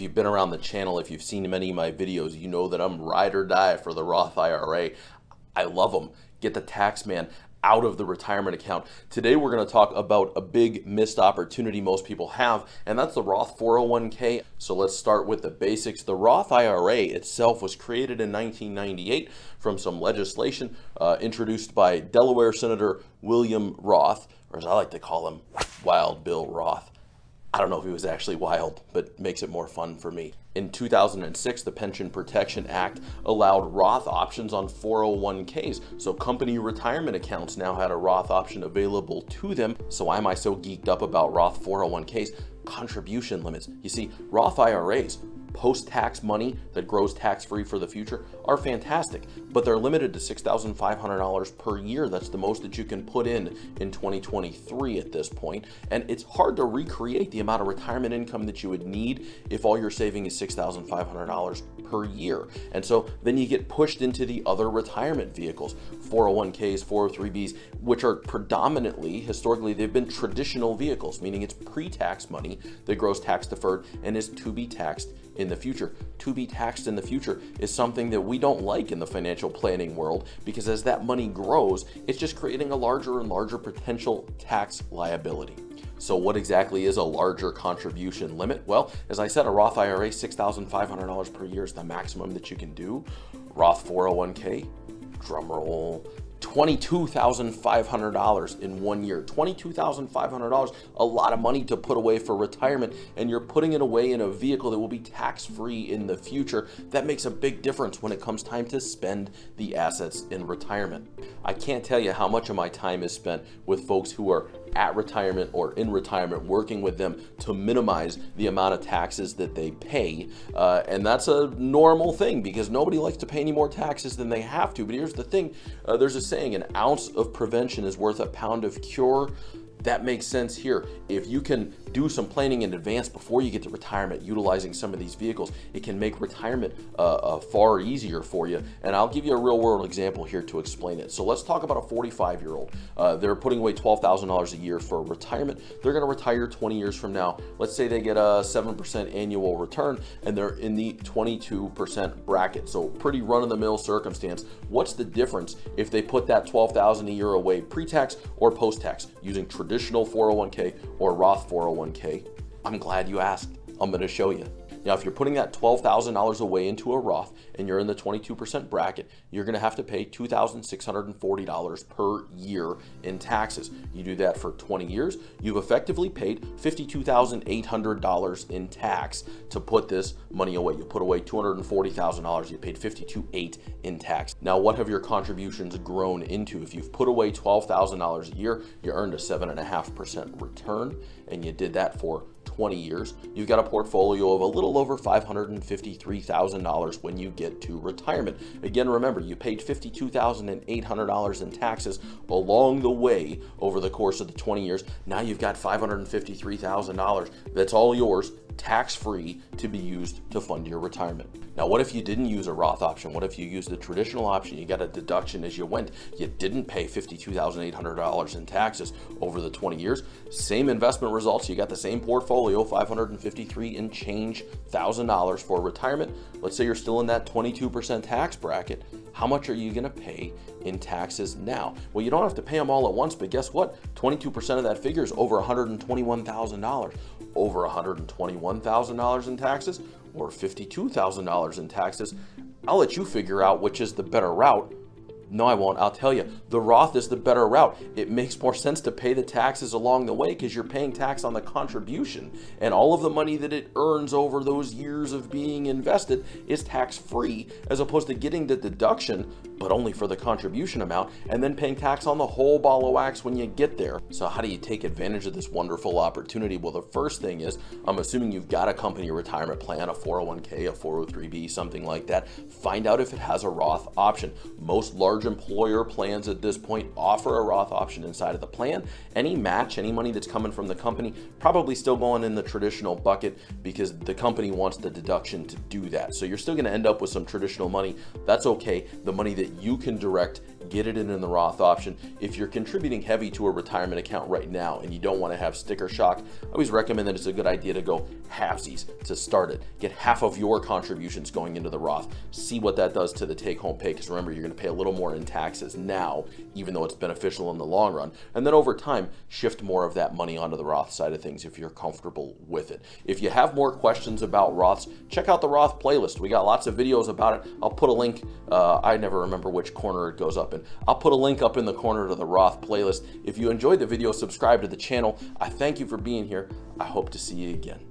If you've been around the channel, if you've seen many of my videos, you know that I'm ride or die for the Roth IRA. I love them. Get the tax man out of the retirement account. Today we're going to talk about a big missed opportunity most people have, and that's the Roth 401k. So let's start with the basics. The Roth IRA itself was created in 1998 from some legislation introduced by Delaware Senator William Roth, or as I like to call him, Wild Bill Roth. I don't know if he was actually wild, but makes it more fun for me. In 2006, the Pension Protection Act allowed Roth options on 401ks. So company retirement accounts now had a Roth option available to them. So why am I so geeked up about Roth 401ks? Contribution limits. You see, Roth IRAs, post-tax money that grows tax-free for the future, are fantastic, but they're limited to $6,500 per year. That's the most that you can put in 2023 at this point, and it's hard to recreate the amount of retirement income that you would need if all you're saving is $6,500 per year. And so then you get pushed into the other retirement vehicles, 401ks, 403bs, which are predominantly, historically, they've been traditional vehicles, meaning it's pre-tax money that grows tax deferred and is to be taxed in the future. To be taxed in the future is something that we don't like in the financial planning world, because as that money grows, it's just creating a larger and larger potential tax liability. So what exactly is a larger contribution limit? Well, as I said, a Roth IRA, $6,500 per year is the maximum that you can do. Roth 401k, drum roll, $22,500 in 1 year. $22,500, a lot of money to put away for retirement, and you're putting it away in a vehicle that will be tax-free in the future. That makes a big difference when it comes time to spend the assets in retirement. I can't tell you how much of my time is spent with folks who are at retirement or in retirement, working with them to minimize the amount of taxes that they pay. And that's a normal thing because nobody likes to pay any more taxes than they have to. But here's the thing, there's a saying, an ounce of prevention is worth a pound of cure. That makes sense here. If you can do some planning in advance before you get to retirement, utilizing some of these vehicles, it can make retirement far easier for you. And I'll give you a real world example here to explain it. So let's talk about a 45-year-old. They're putting away $12,000 a year for retirement. They're going to retire 20 years from now. Let's say they get a 7% annual return and they're in the 22% bracket. So pretty run-of-the-mill circumstance. What's the difference if they put that $12,000 a year away pre-tax or post-tax using traditional 401k or Roth 401k? I'm glad you asked. I'm going to show you. Now, if you're putting that $12,000 away into a Roth and you're in the 22% bracket, you're going to have to pay $2,640 per year in taxes. You do that for 20 years, you've effectively paid $52,800 in tax to put this money away. You put away $240,000, you paid $52,800 in tax. Now, what have your contributions grown into? If you've put away $12,000 a year, you earned a 7.5% return, and you did that for 20 years, you've got a portfolio of a little over $553,000 when you get to retirement. Again, remember, you paid $52,800 in taxes along the way over the course of the 20 years. Now you've got $553,000 that's all yours, tax-free, to be used to fund your retirement. Now, what if you didn't use a Roth option? What if you used the traditional option? You got a deduction as you went. You didn't pay $52,800 in taxes over the 20 years. Same investment results. You got the same portfolio, $553 and change thousand for retirement. Let's say you're still in that 22% tax bracket. How much are you going to pay in taxes now? Well, you don't have to pay them all at once, but guess what? 22% of that figure is over $121,000. Over $121,000 in taxes or $52,000 in taxes. I'll let you figure out which is the better route. No, I won't. I'll tell you, the Roth is the better route. It makes more sense to pay the taxes along the way because you're paying tax on the contribution, and all of the money that it earns over those years of being invested is tax-free, as opposed to getting the deduction, but only for the contribution amount, and then paying tax on the whole ball of wax when you get there. So how do you take advantage of this wonderful opportunity? Well, the first thing is, I'm assuming you've got a company retirement plan, a 401k, a 403b, something like that. Find out if it has a Roth option. Most large employer plans at this point offer a Roth option inside of the plan. Any match, any money that's coming from the company, probably still going in the traditional bucket because the company wants the deduction to do that. So you're still going to end up with some traditional money. That's okay. The money that you can direct get it in the Roth option. If you're contributing heavy to a retirement account right now and you don't want to have sticker shock, I always recommend that it's a good idea to go halvesies to start it. Get half of your contributions going into the Roth. See what that does to the take-home pay, because remember, you're going to pay a little more in taxes now, even though it's beneficial in the long run. And then over time, shift more of that money onto the Roth side of things if you're comfortable with it. If you have more questions about Roths, check out the Roth playlist. We got lots of videos about it. I'll put a link, I never remember which corner it goes up in. I'll put a link up in the corner to the Roth playlist. If you enjoyed the video, subscribe to the channel. I thank you for being here. I hope to see you again.